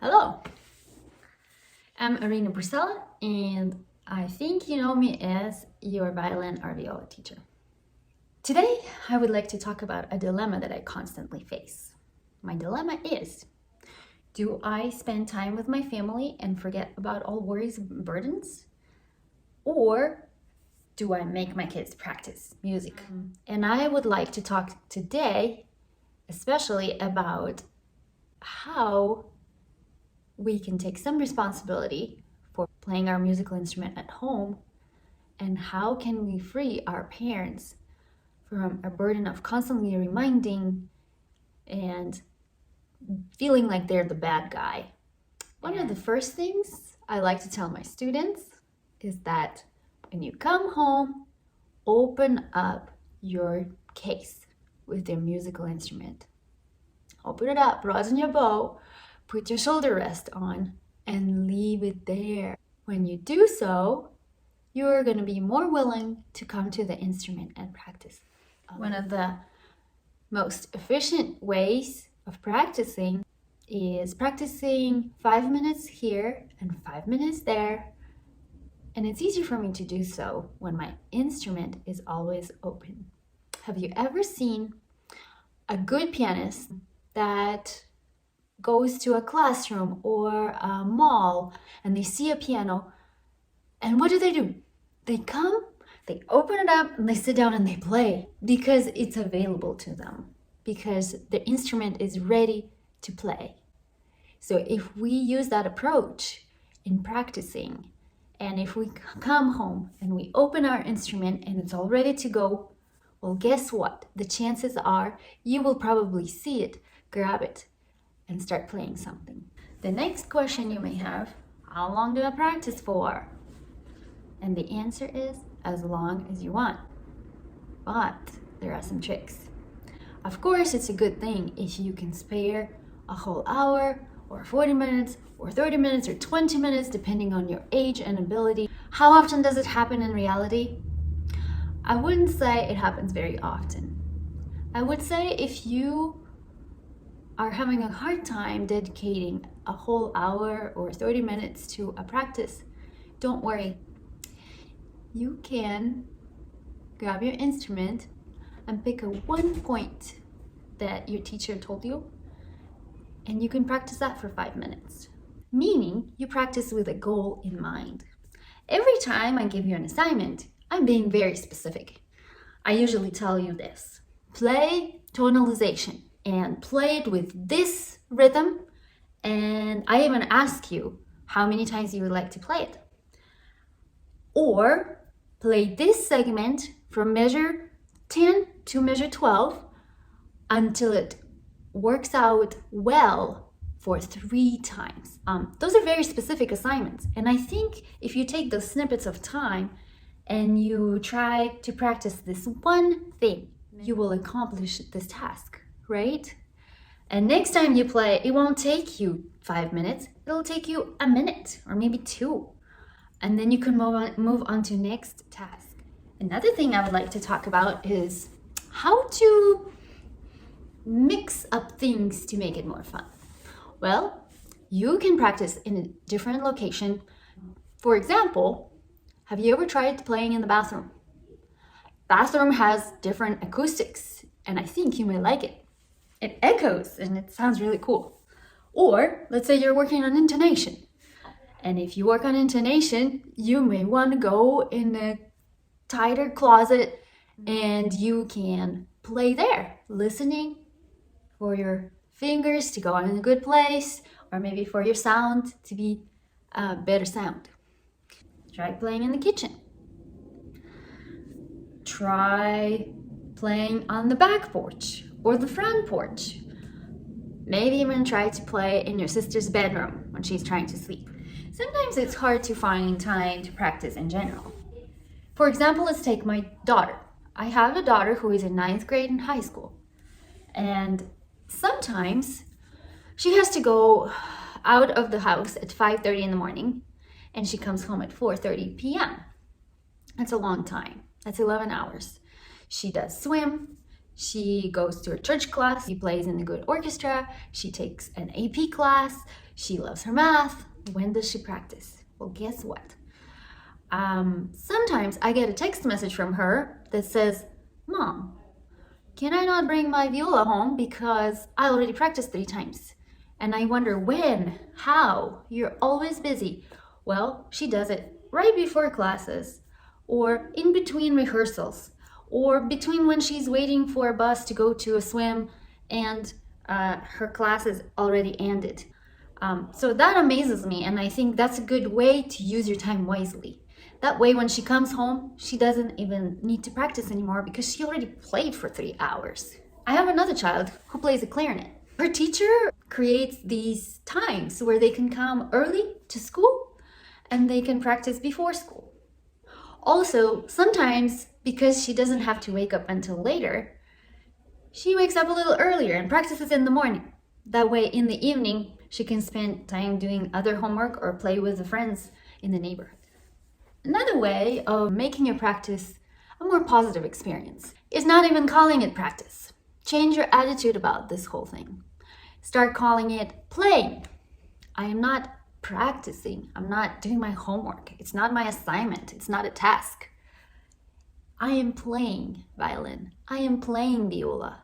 Hello, I'm Arina Brusella, and I think you know me as your violin or viola teacher. Today, I would like to talk about a dilemma that I constantly face. My dilemma is, do I spend time with my family and forget about all worries and burdens? Or do I make my kids practice music? And I would like to talk today, especially about how we can take some responsibility for playing our musical instrument at home, and how can we free our parents from a burden of constantly reminding and feeling like they're the bad guy. One of the first things I like to tell my students is that when you come home, open up your case with your musical instrument. Open it up, rosin your bow, put your shoulder rest on, and leave it there. When you do so, you're going to be more willing to come to the instrument and practice. One of the most efficient ways of practicing is practicing 5 minutes here and 5 minutes there. And it's easy for me to do so when my instrument is always open. Have you ever seen a good pianist that goes to a classroom or a mall and they see a piano, and what do? They come, they open it up, and they sit down and they play because it's available to them, because the instrument is ready to play. So if we use that approach in practicing, and if we come home and we open our instrument and it's all ready to go, well, guess what? The chances are you will probably see it, grab it, and start playing something. The next question you may have, how long do I practice for? And the answer is as long as you want. But there are some tricks. Of course, it's a good thing if you can spare a whole hour or 40 minutes or 30 minutes or 20 minutes, depending on your age and ability. How often does it happen in reality? I wouldn't say it happens very often. I would say if you are having a hard time dedicating a whole hour or 30 minutes to a practice, don't worry. You can grab your instrument and pick a one point that your teacher told you, and you can practice that for 5 minutes. Meaning you practice with a goal in mind. Every time I give you an assignment, I'm being very specific. I usually tell you this: play tonalization and play it with this rhythm, and I even ask you how many times you would like to play it. Or play this segment from measure 10 to measure 12 until it works out well for 3 times. Those are very specific assignments, and I think if you take those snippets of time and you try to practice this one thing, you will accomplish this task, right? And next time you play, it won't take you 5 minutes, it'll take you a minute or maybe 2. And then you can move on to next task. Another thing I would like to talk about is how to mix up things to make it more fun. Well, you can practice in a different location. For example, have you ever tried playing in the bathroom? Bathroom has different acoustics, and I think you may like it. It echoes and it sounds really cool. Or let's say you're working on intonation. And if you work on intonation, you may want to go in a tighter closet and you can play there, listening for your fingers to go in a good place, or maybe for your sound to be a better sound. Try playing in the kitchen. Try playing on the back porch or the front porch. Maybe even try to play in your sister's bedroom when she's trying to sleep. Sometimes it's hard to find time to practice in general. For example, let's take my daughter. I have a daughter who is in 9th grade in high school. And sometimes she has to go out of the house at 5:30 in the morning, and she comes home at 4:30 p.m. That's a long time. That's 11 hours. She does swim. She goes to her church class. She plays in a good orchestra. She takes an AP class. She loves her math. When does she practice? Well, guess what? Sometimes I get a text message from her that says, "Mom, can I not bring my viola home because I already practiced 3 times?" And I wonder when, how, you're always busy. Well, she does it right before classes, or in between rehearsals, or between when she's waiting for a bus to go to a swim and her class is already ended. So that amazes me, and I think that's a good way to use your time wisely. That way, when she comes home, she doesn't even need to practice anymore because she already played for 3 hours. I have another child who plays the clarinet. Her teacher creates these times where they can come early to school and they can practice before school. Also, sometimes because she doesn't have to wake up until later, she wakes up a little earlier and practices in the morning. That way, in the evening, she can spend time doing other homework or play with the friends in the neighborhood. Another way of making your practice a more positive experience is not even calling it practice. Change your attitude about this whole thing. Start calling it playing. I am not practicing. I'm not doing my homework. It's not my assignment. It's not a task. I am playing violin. I am playing viola.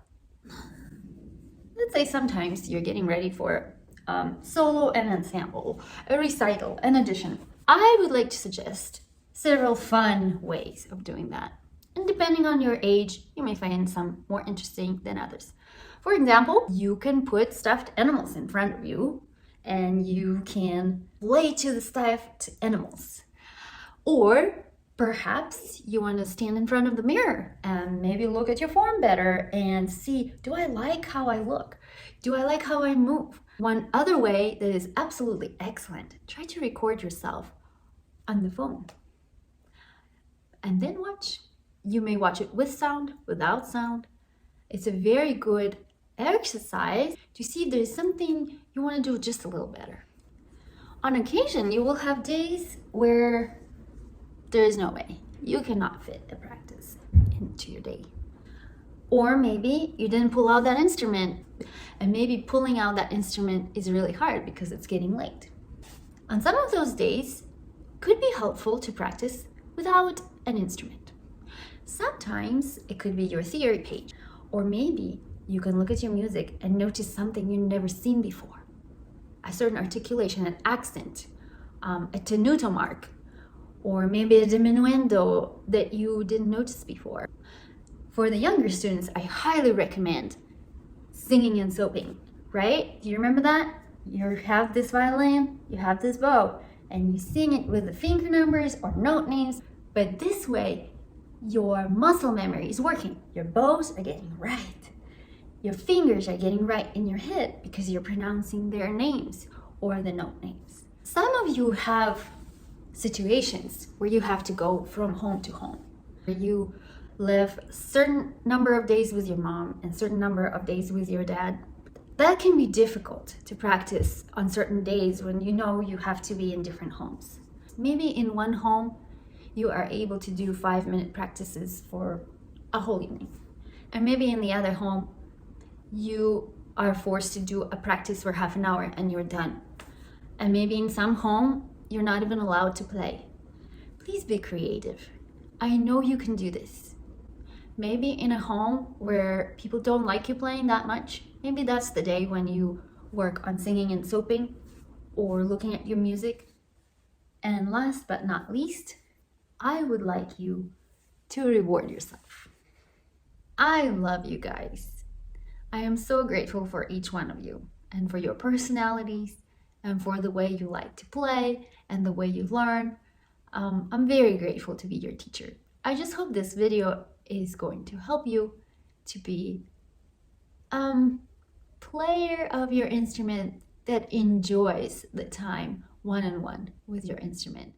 Let's say sometimes you're getting ready for solo and ensemble, a recital, an audition. I would like to suggest several fun ways of doing that. And depending on your age, you may find some more interesting than others. For example, you can put stuffed animals in front of you and you can play to the stuffed animals. Or perhaps you want to stand in front of the mirror and maybe look at your form better and see, do I like how I look? Do I like how I move? One other way that is absolutely excellent, try to record yourself on the phone and then watch. You may watch it with sound, without sound. It's a very good exercise to see if there's something you want to do just a little better. On occasion, you will have days where there is no way. You cannot fit a practice into your day. Or maybe you didn't pull out that instrument, and maybe pulling out that instrument is really hard because it's getting late. On some of those days, it could be helpful to practice without an instrument. Sometimes it could be your theory page, or maybe you can look at your music and notice something you've never seen before. A certain articulation, an accent, a tenuto mark, or maybe a diminuendo that you didn't notice before. For the younger students, I highly recommend singing and soping, right? Do you remember that? You have this violin, you have this bow, and you sing it with the finger numbers or note names, but this way, your muscle memory is working. Your bows are getting right. Your fingers are getting right in your head because you're pronouncing their names or the note names. Some of you have situations where you have to go from home to home. You live a certain number of days with your mom and a certain number of days with your dad. That can be difficult to practice on certain days when you know you have to be in different homes. Maybe in one home, you are able to do 5-minute practices for a whole evening. And maybe in the other home, you are forced to do a practice for half an hour and you're done. And maybe in some home, you're not even allowed to play. Please be creative. I know you can do this. Maybe in a home where people don't like you playing that much, maybe that's the day when you work on singing and soping or looking at your music. And last but not least, I would like you to reward yourself. I love you guys. I am so grateful for each one of you and for your personalities and for the way you like to play and the way you learn. I'm very grateful to be your teacher. I just hope this video is going to help you to be player of your instrument that enjoys the time one-on-one with your instrument.